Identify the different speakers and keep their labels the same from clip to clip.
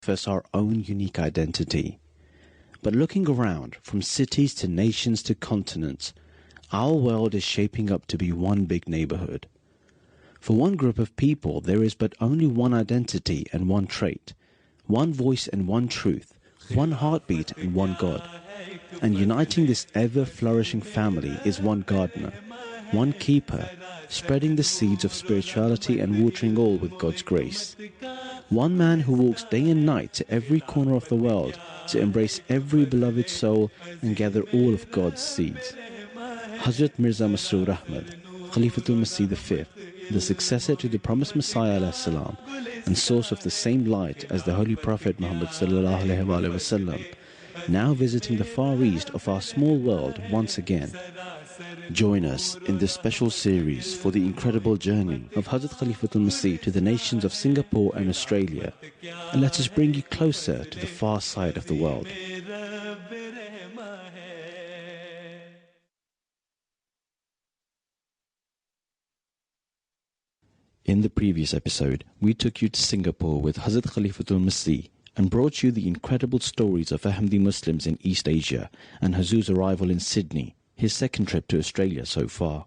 Speaker 1: us our own unique identity. But looking around, from cities to nations to continents, our world is shaping up to be one big neighborhood. For one group of people, there is but only one identity and one trait, one voice and one truth, one heartbeat and one God. And uniting this ever-flourishing family is one gardener, one keeper, spreading the seeds of spirituality and watering all with God's grace. One man who walks day and night to every corner of the world to embrace every beloved soul and gather all of God's seeds. Hazrat Mirza Masroor Ahmad, Khalifatul Masih V, the successor to the promised Messiah ﷺ, and source of the same light as the Holy Prophet Muhammad ﷺ, now visiting the far east of our small world once again. Join us in this special series for the incredible journey of Hazrat Khalifatul Masih to the nations of Singapore and Australia, and let us bring you closer to the far side of the world. In the previous episode, we took you to Singapore with Hazrat Khalifatul Masih and brought you the incredible stories of Ahmadi Muslims in East Asia and Hazur's arrival in Sydney, his second trip to Australia so far.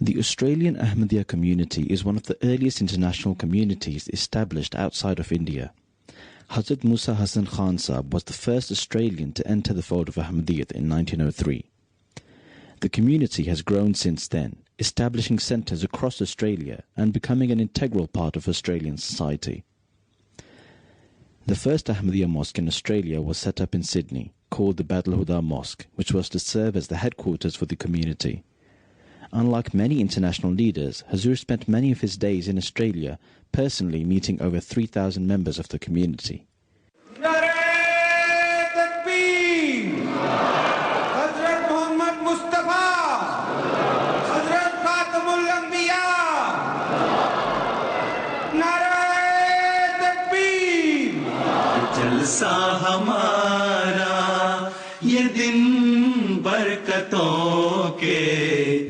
Speaker 1: The Australian Ahmadiyya community is one of the earliest international communities established outside of India. Hazrat Musa Hassan Khan Sahib was the first Australian to enter the fold of Ahmadiyyat in 1903. The community has grown since then, establishing centres across Australia and becoming an integral part of Australian society. The first Ahmadiyya mosque in Australia was set up in Sydney, called the Badal Huda Mosque, which was to serve as the headquarters for the community. Unlike many international leaders, Hazur spent many of his days in Australia, personally meeting over 3,000 members of the community.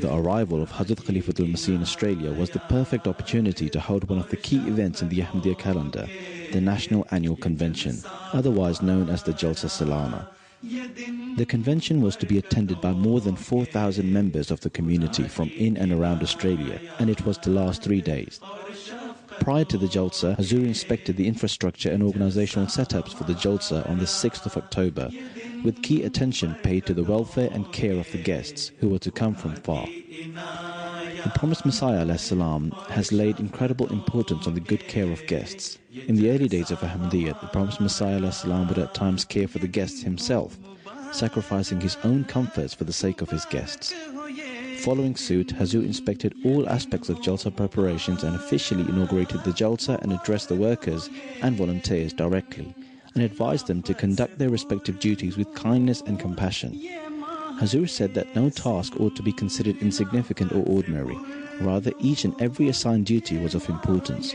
Speaker 1: The arrival of Hazrat Khalifatul Masih in Australia was the perfect opportunity to hold one of the key events in the Ahmadiyya calendar, the National Annual Convention, otherwise known as the Jalsa Salana. The convention was to be attended by more than 4,000 members of the community from in and around Australia, and it was to last 3 days. Prior to the Jalsa, Hazur inspected the infrastructure and organizational setups for the Jalsa on the 6th of October, with key attention paid to the welfare and care of the guests who were to come from far. The promised Messiah ﷺ has laid incredible importance on the good care of guests. In the early days of Ahmadiyyat, the promised Messiah ﷺ would at times care for the guests himself, sacrificing his own comforts for the sake of his guests. Following suit, Hazur inspected all aspects of Jalsa preparations and officially inaugurated the Jalsa and addressed the workers and volunteers directly, and advised them to conduct their respective duties with kindness and compassion. Hazur said that no task ought to be considered insignificant or ordinary, rather each and every assigned duty was of importance.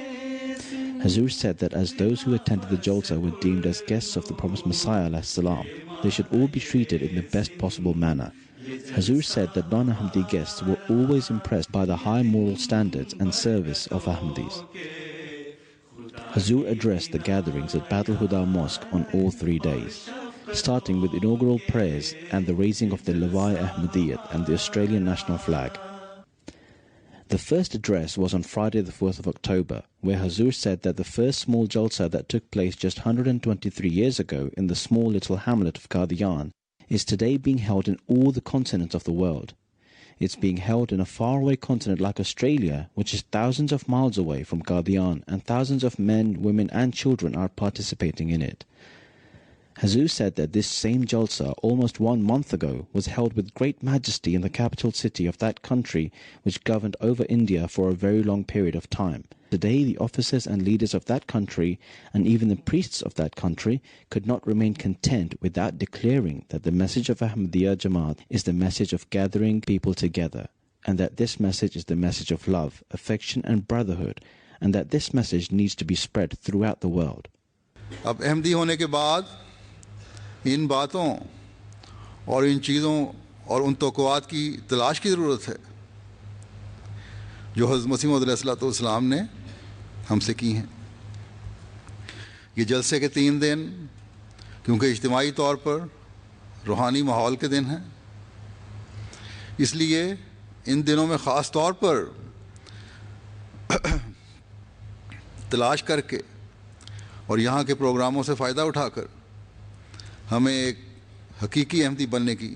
Speaker 1: Hazur said that as those who attended the Jalsa were deemed as guests of the promised Messiah ﷺ, they should all be treated in the best possible manner. Hazur said that non-Ahmadi guests were always impressed by the high moral standards and service of Ahmadis. Hazur addressed the gatherings at Badal Huda Mosque on all 3 days, starting with inaugural prayers and the raising of the Lawai Ahmadiyyat and the Australian national flag. The first address was on Friday the 4th of October, where Hazur said that the first small Jalsa that took place just 123 years ago in the small little hamlet of Qadian is today being held in all the continents of the world. It's being held in a faraway continent like Australia, which is thousands of miles away from Qadian, and thousands of men, women and children are participating in it. Hazur said that this same Jalsa, almost 1 month ago, was held with great majesty in the capital city of that country which governed over India for a very long period of time. Today, the officers and leaders of that country, and even the priests of that country, could not remain content without declaring that the message of Ahmadiyya Jamaat is the message of gathering people together, and that this message is the message of love, affection and brotherhood, and that this message needs to be spread throughout the world.
Speaker 2: अब अहमदी होने के बाद इन बातों और इन चीज़ों और उन तौक़ुआत की तलाश की ज़रूरत है जो हज़रत मसीह मौऊद अलैहिस्सलातु वस्सलाम ने हमसे की हैं। ये जलसे के 3 दिन क्योंकि इज्तिमाई तौर पर रूहानी माहौल के दिन हैं, इसलिए इन दिनों में ख़ास तौर पर तलाश करके और यहाँ के प्रोग्रामों से फ़ायदा उठाकर हमें एक हकीकी अहमदी बनने की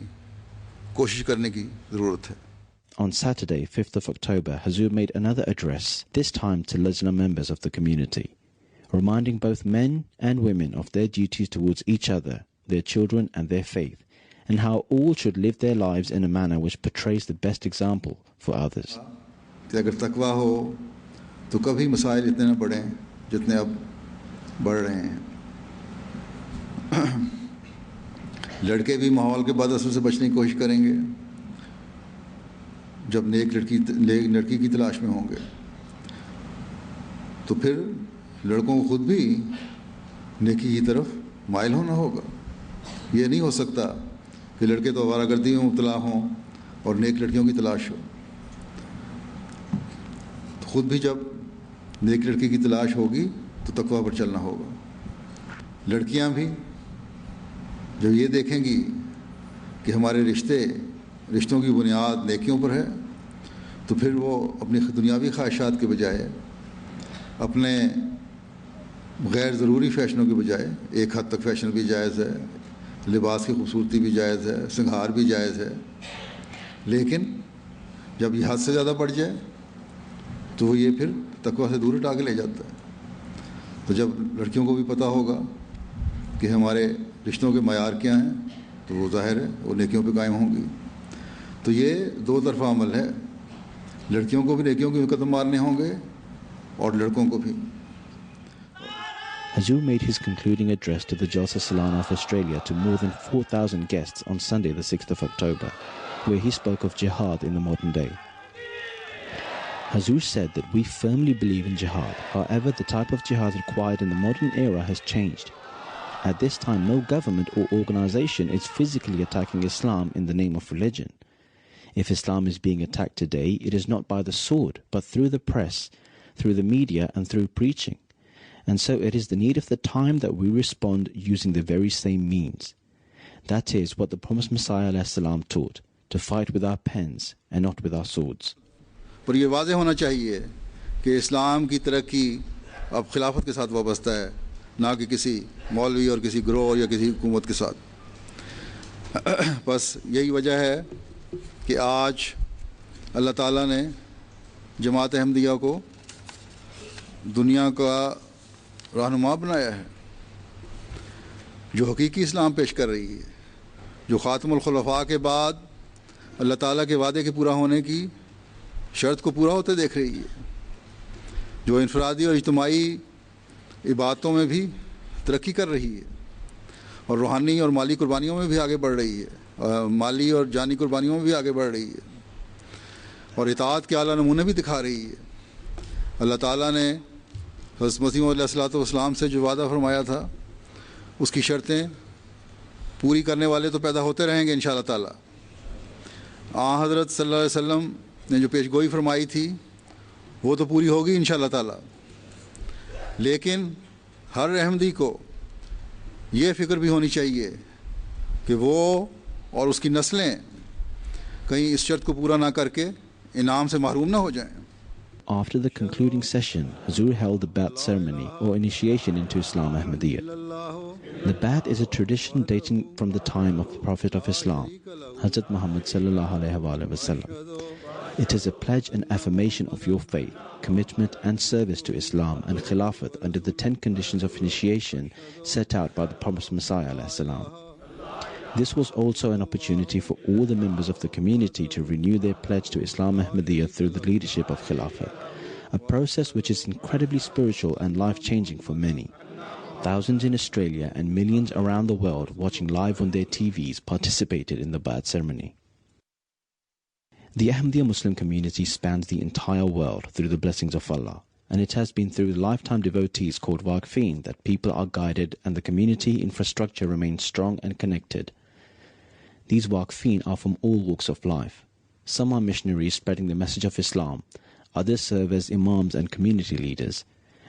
Speaker 2: कोशिश करने की ज़रूरत है।
Speaker 1: On Saturday, 5th of October, Hazur made another address, this time to Lajna members of the community, reminding both men and women of their duties towards each other, their children and their faith, and how all should live their lives in a manner which portrays the best example for others.
Speaker 2: अगर तकवा हो तो कभी मसाइल इतने न बढ़ें जितने अब बढ़ रहे हैं। लड़के भी माहौल के बदअसर से बचने की कोशिश करेंगे जब नेक लड़की की तलाश में होंगे, तो फिर लड़कों को खुद भी नेकी की तरफ माइल होना होगा। ये नहीं हो सकता कि लड़के तो आवारागर्दी में मुब्तला हों और नेक लड़कियों की तलाश हो। तो खुद भी जब नेक लड़की की तलाश होगी तो तकवा पर चलना होगा। लड़कियां भी जब ये देखेंगी कि हमारे रिश्तों की बुनियाद नेकियों पर है, तो फिर वो अपनी दुनियावी ख्वाहिशात के बजाय अपने गैर ज़रूरी फ़ैशनों के बजाय, एक हद तक फ़ैशन भी जायज़ है, लिबास की खूबसूरती भी जायज़ है, श्रृंगार भी जायज़ है, लेकिन जब ये हद से ज़्यादा बढ़ जाए तो ये फिर तकवा से दूर हटा के ले जाता है। तो जब लड़कियों को भी पता होगा कि हमारे रिश्तों के मयार क्या हैं, तो वो ज़ाहिर है वो नेकियों पे कायम होंगी। तो ये दो तरफ़ा अमल है, लड़कियों को भी नेकियों के कदम मारने होंगे और लड़कों को भी।
Speaker 1: Hazur made his concluding address to the Jalsa Salana of Australia to more than 4,000 guests on Sunday the 6th of October, where he spoke of jihad in the modern day. Hazur said that we firmly believe in jihad, however the type of jihad required in the modern era has changed. At this time, no government or organization is physically attacking Islam in the name of religion. If Islam is being attacked today, it is not by the sword, but through the press, through the media and through preaching. And so it is the need of the time that we respond using the very same means. That is what the promised Messiah ﷺ taught, to fight with our pens and not with our swords.
Speaker 2: पर ये वाज़ेह होना चाहिए कि इस्लाम की तरक्की अब खिलाफत के साथ वाबस्ता है, ना कि किसी मौलवी और किसी ग्रोह या किसी हुकूमत के साथ। बस यही वजह है कि आज अल्लाह ताला ने जमात अहमदिया को दुनिया का रहनुमा बनाया है, जो हकीकी इस्लाम पेश कर रही है, जो ख़ातमुल खुलफ़ा के बाद अल्लाह ताला के वादे के पूरा होने की शर्त को पूरा होते देख रही है, जो इनफरादी और इज्तिमाई इबादतों में भी तरक्की कर रही है और रूहानी और माली कुर्बानियों में भी आगे बढ़ रही है, माली और जानी कुर्बानियों में भी आगे बढ़ रही है और इताअत के आला नमूने भी दिखा रही है। अल्लाह ताला ने हज़रत मसीह अलैहिस्सलाम से जो वादा फरमाया था, उसकी शर्तें पूरी करने वाले तो पैदा होते रहेंगे इंशाअल्लाह ताला। हज़रत सल्लल्लाहु अलैहि वसल्लम ने जो पेशगोई फरमाई थी वो तो पूरी होगी इंशाअल्लाह ताला, लेकिन हर अहमदी को ये फ़िक्र भी होनी चाहिए कि वो और उसकी नस्लें कहीं इस शर्त को पूरा ना करके इनाम से महरूम ना हो जाएं।
Speaker 1: After the concluding session, Hazur held the Bai'at ceremony, or initiation into Islam Ahmadiyya. The Bai'at is a tradition dating from the time of the Prophet of Islam, Hazrat Muhammad sallallahu alaihi wasallam. It is a pledge and affirmation of your faith, commitment and service to Islam and Khilafat under the 10 conditions of initiation set out by the promised Messiah alayhi salam. This was also an opportunity for all the members of the community to renew their pledge to Islam Ahmadiyya through the leadership of Khilafat, a process which is incredibly spiritual and life-changing for many. Thousands in Australia and millions around the world watching live on their TVs participated in the Bai'at ceremony. The Ahmadiyya Muslim community spans the entire world through the blessings of Allah, and it has been through lifetime devotees called Waqfeen that people are guided and the community infrastructure remains strong and connected. These Waqfeen are from all walks of life. Some are missionaries spreading the message of Islam, others serve as imams and community leaders,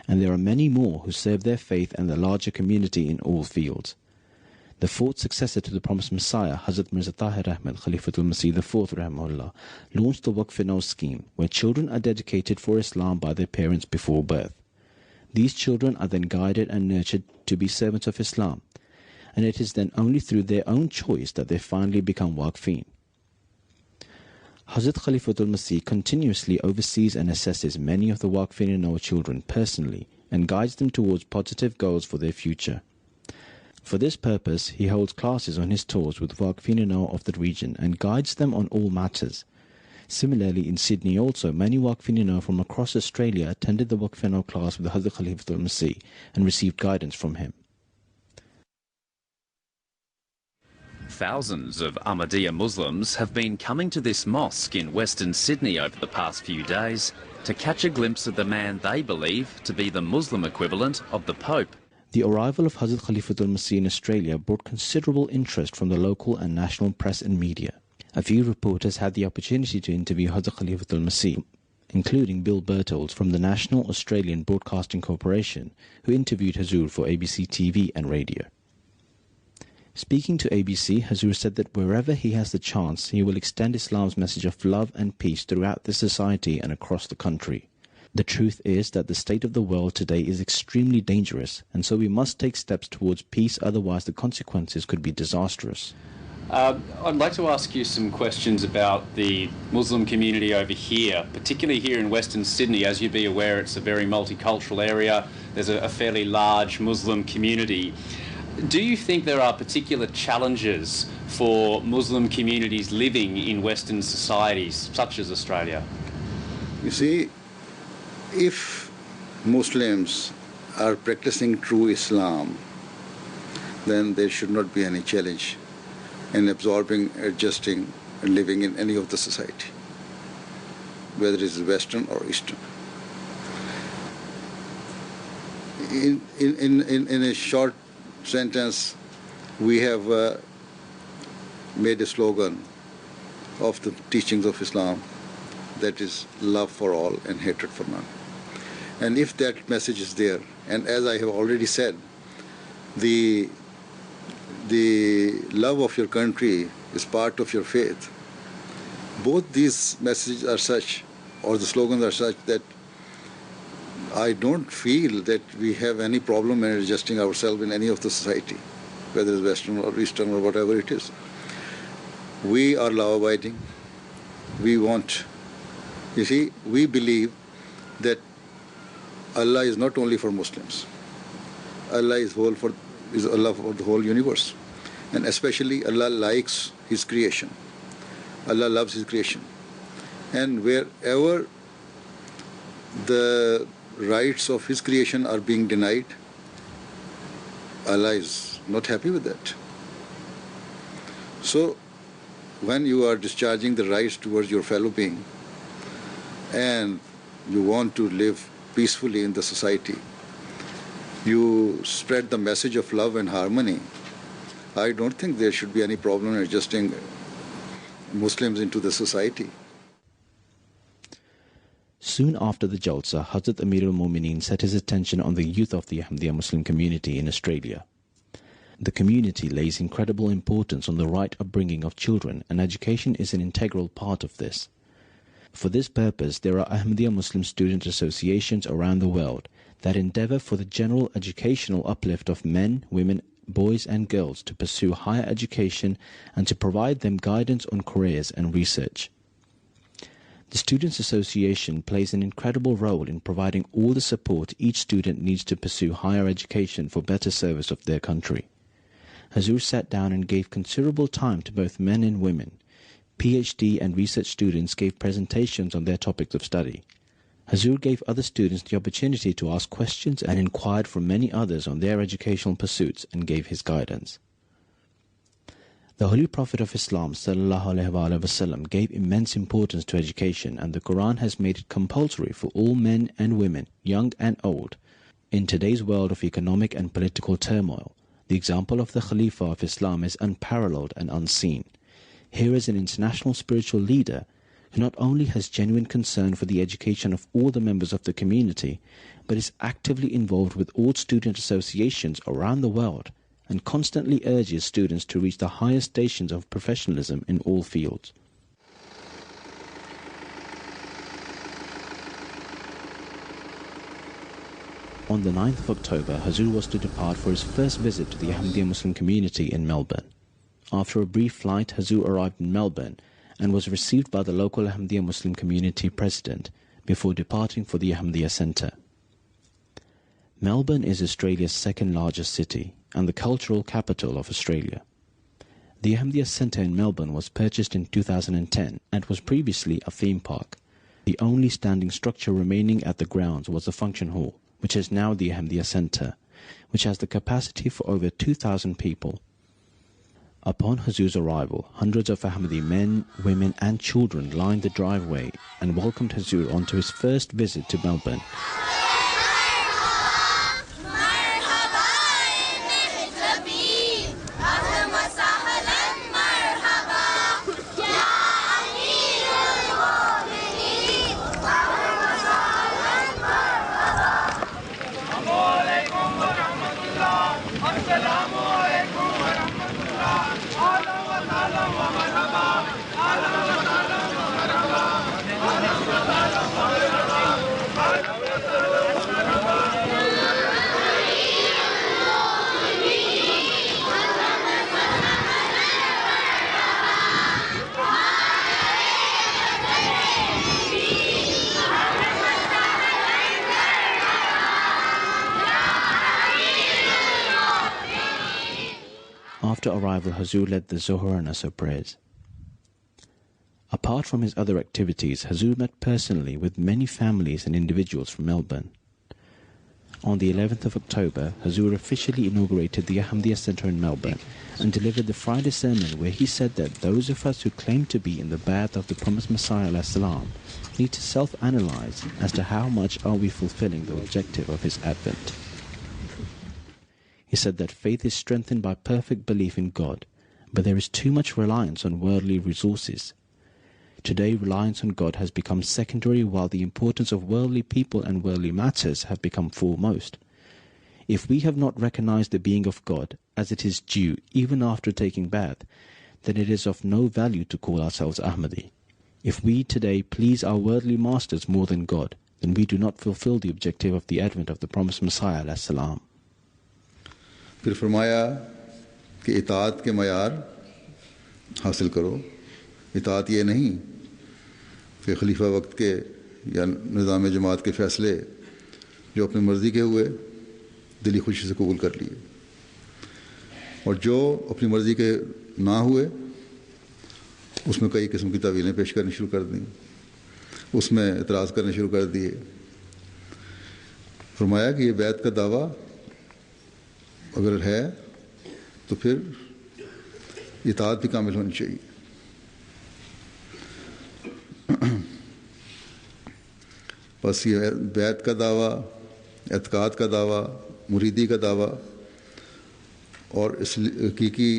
Speaker 1: and there are many more who serve their faith and the larger community in all fields. The fourth successor to the promised Messiah, Hazrat Mirza Tahir Ahmad Khalifatul Masih IV Rahimahullah, launched the Waqf-e-Nau scheme, where children are dedicated for Islam by their parents before birth. These children are then guided and nurtured to be servants of Islam, and it is then only through their own choice that they finally become Waqfeen. Hazrat Khalifatul Masih continuously oversees and assesses many of the Waqf-e-Nau children personally and guides them towards positive goals for their future. For this purpose, he holds classes on his tours with Waqf-e-Nau of the region and guides them on all matters. Similarly, in Sydney also, many Waqf-e-Nau from across Australia attended the Waqf-e-Nau class with Hazrat Khalifatul Masih and received guidance from him.
Speaker 3: Thousands of Ahmadiyya Muslims have been coming to this mosque in Western Sydney over the past few days to catch a glimpse of the man they believe to be the Muslim equivalent of the Pope.
Speaker 1: The arrival of Hazrat Khalifatul Masih in Australia brought considerable interest from the local and national press and media. A few reporters had the opportunity to interview Hazrat Khalifatul Masih, including Bill Bertolds from the National Australian Broadcasting Corporation, who interviewed Hazur for ABC TV and radio. Speaking to ABC, Hazur said that wherever he has the chance, he will extend Islam's message of love and peace throughout the society and across the country. The truth is that the state of the world today is extremely dangerous, and so we must take steps towards peace, otherwise the consequences could be disastrous.
Speaker 3: I'd like to ask you some questions about the Muslim community over here, particularly here in Western Sydney. As you'd be aware, it's a very multicultural area. There's a fairly large Muslim community. Do you think there are particular challenges for Muslim communities living in Western societies, such as Australia?
Speaker 2: You see, if Muslims are practicing true Islam, then there should not be any challenge in absorbing, adjusting, and living in any of the society, whether it is Western or Eastern. In a short sentence, we have made a slogan of the teachings of Islam, that is love for all and hatred for none. And if that message is there, and as I have already said, the love of your country is part of your faith, both these messages are such, or the slogans are such, that I don't feel that we have any problem in adjusting ourselves in any of the society, whether it's Western or Eastern or whatever it is. We are law-abiding. We want, you see, we believe that Allah is not only for Muslims. Allah is Allah for the whole universe. And especially Allah likes His creation. Allah loves His creation. And wherever the rights of His creation are being denied, Allah is not happy with that. So when you are discharging the rights towards your fellow being and you want to live peacefully in the society, you spread the message of love and harmony, I don't think there should be any problem in adjusting Muslims into the society.
Speaker 1: Soon after the Jalsa, Hazrat Amir al-Mumineen set his attention on the youth of the Ahmadiyya Muslim community in Australia. The community lays incredible importance on the right upbringing of children, and education is an integral part of this. For this purpose, there are Ahmadiyya Muslim student associations around the world that endeavor for the general educational uplift of men, women, boys and girls to pursue higher education and to provide them guidance on careers and research. The Students' Association plays an incredible role in providing all the support each student needs to pursue higher education for better service of their country. Hazur sat down and gave considerable time to both men and women. PhD and research students gave presentations on their topics of study. Hazur gave other students the opportunity to ask questions and inquired from many others on their educational pursuits and gave his guidance. The Holy Prophet of Islam ﷺ gave immense importance to education, and the Quran has made it compulsory for all men and women, young and old. In today's world of economic and political turmoil, the example of the Khalifa of Islam is unparalleled and unseen. Here is an international spiritual leader who not only has genuine concern for the education of all the members of the community, but is actively involved with all student associations around the world and constantly urges students to reach the highest stations of professionalism in all fields. On the 9th of October, Hazur was to depart for his first visit to the Ahmadiyya Muslim community in Melbourne. After a brief flight, Hazur arrived in Melbourne and was received by the local Ahmadiyya Muslim community president before departing for the Ahmadiyya Centre. Melbourne is Australia's second largest city and the cultural capital of Australia. The Ahmadiyya Centre in Melbourne was purchased in 2010 and was previously a theme park. The only standing structure remaining at the grounds was the function hall, which is now the Ahmadiyya Centre, which has the capacity for over 2,000 people. Upon Hazur's arrival, hundreds of Ahmadi men, women and children lined the driveway and welcomed Hazur onto his first visit to Melbourne. After arrival, Hazur led the Zuhur and Asr prayers. Apart from his other activities, Hazur met personally with many families and individuals from Melbourne. On the 11th of October, Hazur officially inaugurated the Ahmadiyya Centre in Melbourne and delivered the Friday sermon where he said that those of us who claim to be in the Ba'ath of the promised Messiah ﷺ need to self-analyze as to how much are we fulfilling the objective of his advent. He said that faith is strengthened by perfect belief in God, but there is too much reliance on worldly resources. Today, reliance on God has become secondary while the importance of worldly people and worldly matters have become foremost. If we have not recognized the being of God as it is due even after taking Ba'ath, then it is of no value to call ourselves Ahmadi. If we today please our worldly masters more than God, then we do not fulfill the objective of the advent of the promised Messiah ﷺ.
Speaker 2: फिर फरमाया कि इताअत के मयार हासिल करो। इताअत ये नहीं कि खलीफा वक्त के या निज़ाम जमात के फ़ैसले जो अपनी मर्ज़ी के हुए दिली खुशी से कबूल कर लिए और जो अपनी मर्ज़ी के ना हुए उसमें कई किस्म की तावीलें पेश करनी शुरू कर दी, उसमें एतराज़ करने शुरू कर दिए। फरमाया कि ये बैत का दावा अगर है तो फिर इताअत भी कामिल होनी चाहिए। बस ये बैत का दावा, एतकाद का दावा, मुरीदी का दावा और हकीकी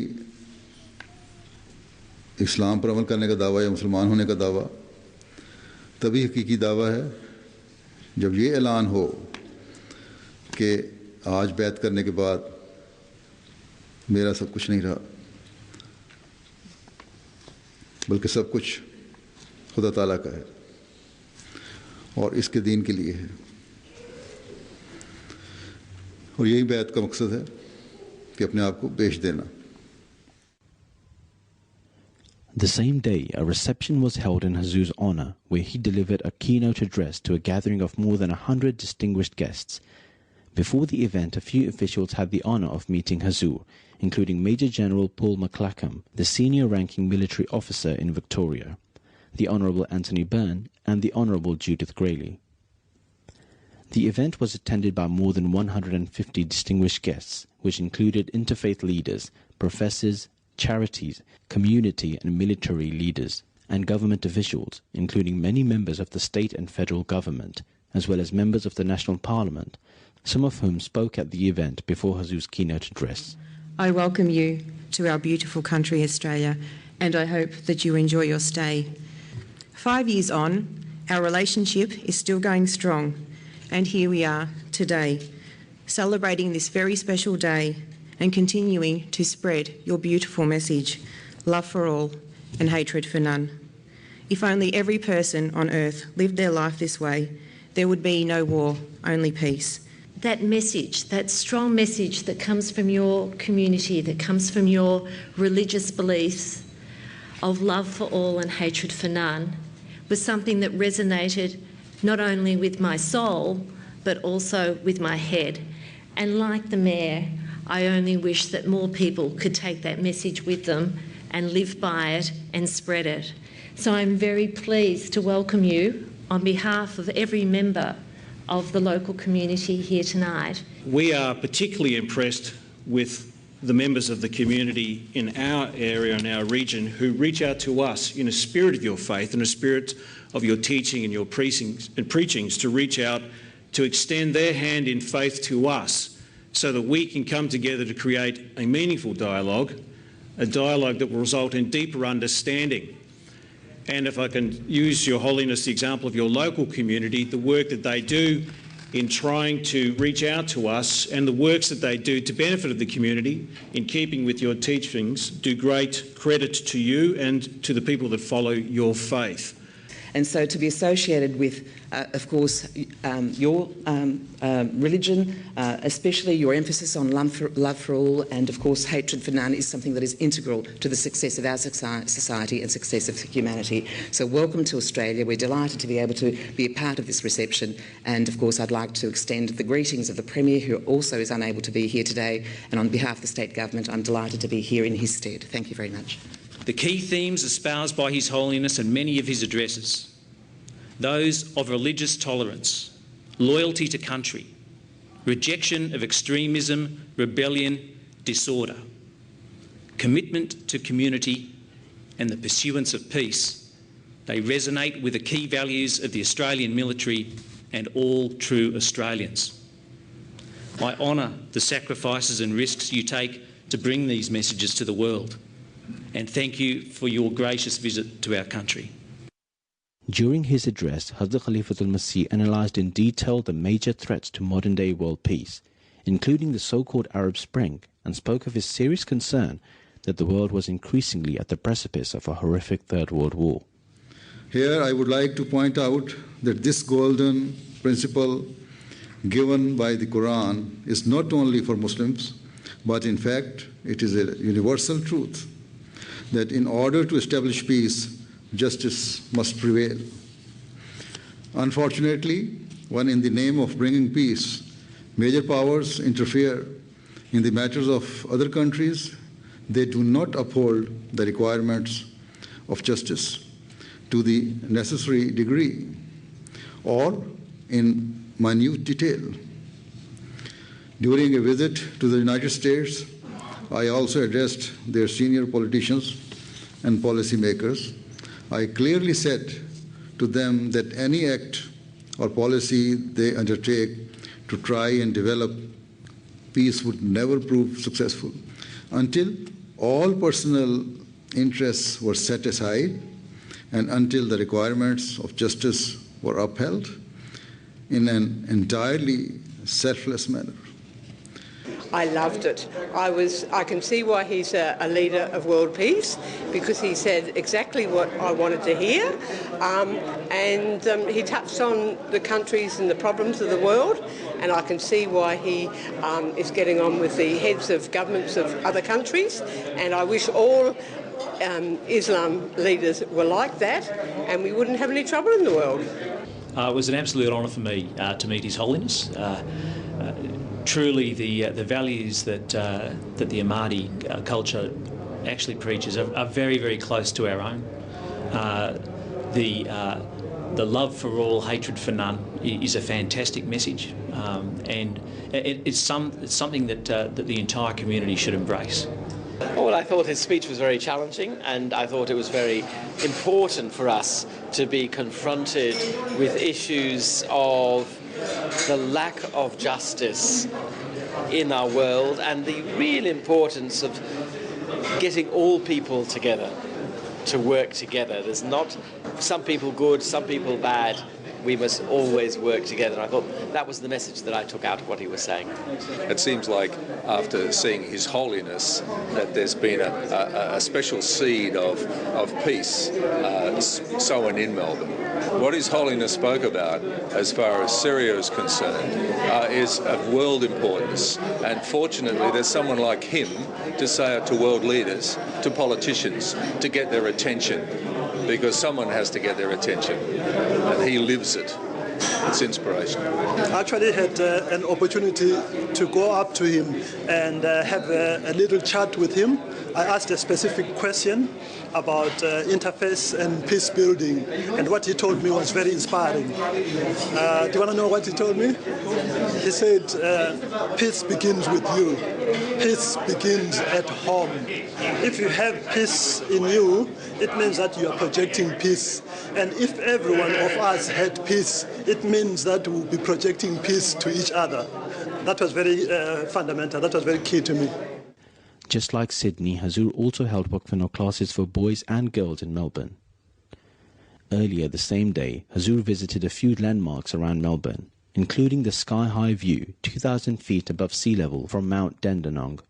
Speaker 2: इस्लाम पर अमल करने का दावा या मुसलमान होने का दावा तभी हकीकी दावा है जब ये ऐलान हो कि आज बैत करने के बाद मेरा सब कुछ नहीं रहा, बल्कि सब कुछ खुदा ताला का है और इसके दीन के लिए है। और यही बैत का मकसद है कि अपने आप को बेच देना।
Speaker 1: The same day, a reception was held in Hazur's honor where he delivered a keynote address to a gathering of more than 100 distinguished guests. Before the event, a few officials had the honor of meeting Hazur, including Major General Paul McClackham, the senior-ranking military officer in Victoria, the Honourable Anthony Byrne, and the Honourable Judith Grayling. The event was attended by more than 150 distinguished guests, which included interfaith leaders, professors, charities, community and military leaders, and government officials, including many members of the state and federal government, as well as members of the National Parliament, some of whom spoke at the event before Hazur's keynote address.
Speaker 4: I welcome you to our beautiful country, Australia, and I hope that you enjoy your stay. 5 years on, our relationship is still going strong, and here we are today, celebrating this very special day and continuing to spread your beautiful message, love for all and hatred for none. If only every person on earth lived their life this way, there would be no war, only peace.
Speaker 5: That message, that strong message that comes from your community, that comes from your religious beliefs of love for all and hatred for none, was something that resonated not only with my soul, but also with my head. And like the Mayor, I only wish that more people could take that message with them and live by it and spread it. So I'm very pleased to welcome you on behalf of every member of the local community here tonight.
Speaker 6: We are particularly impressed with the members of the community in our area and our region who reach out to us in a spirit of your faith and a spirit of your teaching and your preachings to reach out to extend their hand in faith to us so that we can come together to create a meaningful dialogue, a dialogue that will result in deeper understanding. And if I can use, Your Holiness, the example of your local community, the work that they do in trying to reach out to us and the works that they do to benefit of the community in keeping with your teachings do great credit to you and to the people that follow your faith.
Speaker 7: And so to be associated with, of course, your religion, especially your emphasis on love for all and, of course, hatred for none is something that is integral to the success of our society and success of humanity. So welcome to Australia. We're delighted to be able to be a part of this reception. And, of course, I'd like to extend the greetings of the Premier, who also is unable to be here today. And on behalf of the State Government, I'm delighted to be here in his stead. Thank you very much.
Speaker 8: The key themes espoused by His Holiness in many of his addresses, those of religious tolerance, loyalty to country, rejection of extremism, rebellion, disorder, commitment to community and the pursuance of peace, they resonate with the key values of the Australian military and all true Australians. I honour the sacrifices and risks you take to bring these messages to the world, and thank you for your gracious visit to our country.
Speaker 1: During his address, Hazrat Khalifatul Masih analysed in detail the major threats to modern-day world peace, including the so-called Arab Spring, and spoke of his serious concern that the world was increasingly at the precipice of a horrific Third World War.
Speaker 2: Here I would like to point out that this golden principle given by the Quran is not only for Muslims, but in fact it is a universal truth that in order to establish peace, justice must prevail. Unfortunately, when in the name of bringing peace, major powers interfere in the matters of other countries, they do not uphold the requirements of justice to the necessary degree or in minute detail. During a visit to the United States, I also addressed their senior politicians and policymakers. I clearly said to them that any act or policy they undertake to try and develop peace would never prove successful until all personal interests were set aside and until the requirements of justice were upheld in an entirely selfless manner.
Speaker 9: I loved it. I can see why he's a leader of world peace, because he said exactly what I wanted to hear, and he touched on the countries and the problems of the world, and I can see why he is getting on with the heads of governments of other countries, and I wish all Islam leaders were like that, and we wouldn't have any trouble in the world.
Speaker 10: It was an absolute honour for me to meet His Holiness. Truly, the values that the Ahmadi culture actually preaches are very, very close to our own. The love for all, hatred for none is a fantastic message, and it's something that the entire community should embrace.
Speaker 11: Well, I thought his speech was very challenging, and I thought it was very important for us to be confronted with issues of the lack of justice in our world and the real importance of getting all people together to work together. There's not some people good, some people bad. we must always work together. And I thought that was the message that I took out of what he was saying.
Speaker 12: It seems like after seeing His Holiness that there's been a special seed of peace sown in Melbourne. What His Holiness spoke about as far as Syria is concerned is of world importance, and fortunately there's someone like him to say it to world leaders, to politicians, to get their attention, because someone has to get their attention, and he lives it. It's inspirational.
Speaker 13: I actually had an opportunity to go up to him and have a little chat with him. I asked a specific question about interfaith and peace building, and what he told me was very inspiring. Do you want to know what he told me? He said, peace begins with you. Peace begins at home. If you have peace in you, it means that you are projecting peace. And if every one of us had peace, it means that we'll be projecting peace to each other. That was very fundamental. That was very key to me.
Speaker 1: Just like Sydney, Hazur also held Waqf classes for boys and girls in Melbourne. Earlier the same day, Hazur visited a few landmarks around Melbourne, including the sky-high view 2,000 feet above sea level from Mount Dandenong.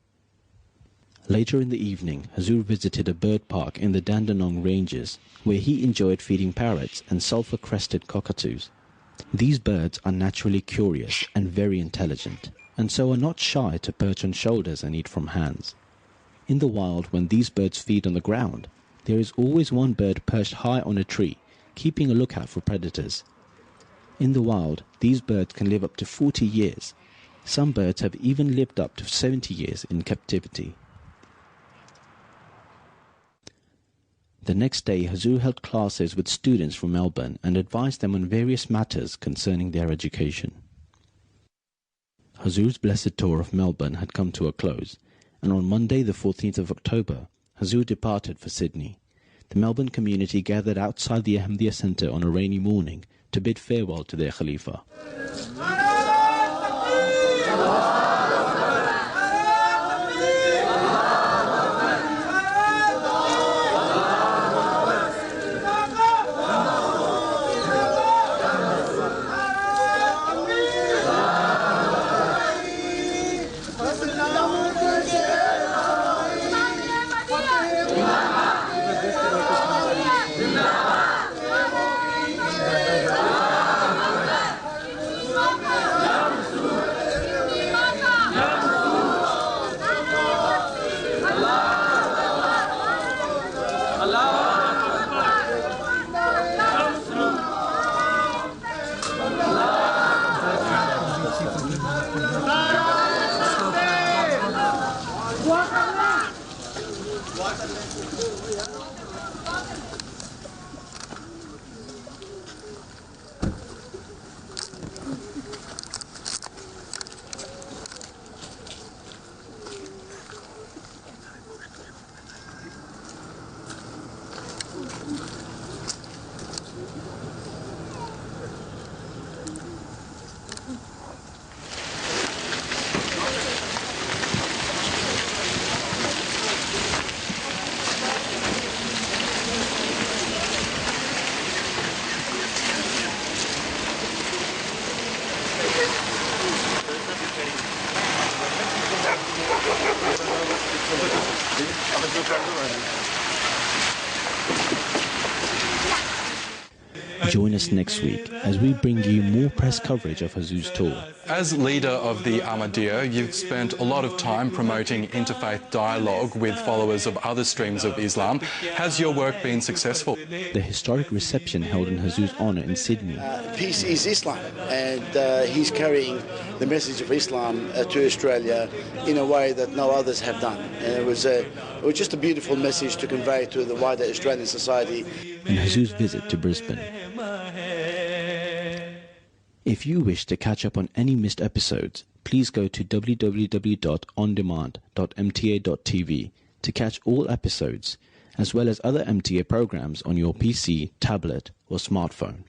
Speaker 1: Later in the evening, Hazur visited a bird park in the Dandenong Ranges, where he enjoyed feeding parrots and sulphur-crested cockatoos. These birds are naturally curious and very intelligent, and so are not shy to perch on shoulders and eat from hands. In the wild, when these birds feed on the ground, there is always one bird perched high on a tree, keeping a lookout for predators. In the wild, these birds can live up to 40 years. Some birds have even lived up to 70 years in captivity. The next day, Hazur held classes with students from Melbourne and advised them on various matters concerning their education. Hazur's blessed tour of Melbourne had come to a close, and on Monday the 14th of October, Hazur departed for Sydney. The Melbourne community gathered outside the Ahmadiyya Centre on a rainy morning to bid farewell to their Khalifa. Join us next week as we bring you more press coverage of Hazur's tour.
Speaker 14: As leader of the Ahmadiyya, you've spent a lot of time promoting interfaith dialogue with followers of other streams of Islam. Has your work been successful?
Speaker 1: The historic reception held in Hazur's honour in Sydney.
Speaker 15: Peace is Islam, and he's carrying the message of Islam to Australia in a way that no others have done. And it was just a beautiful message to convey to the wider Australian society.
Speaker 1: And Hazur's visit to Brisbane. If you wish to catch up on any missed episodes, please go to www.ondemand.mta.tv to catch all episodes, as well as other MTA programs on your PC, tablet or smartphone.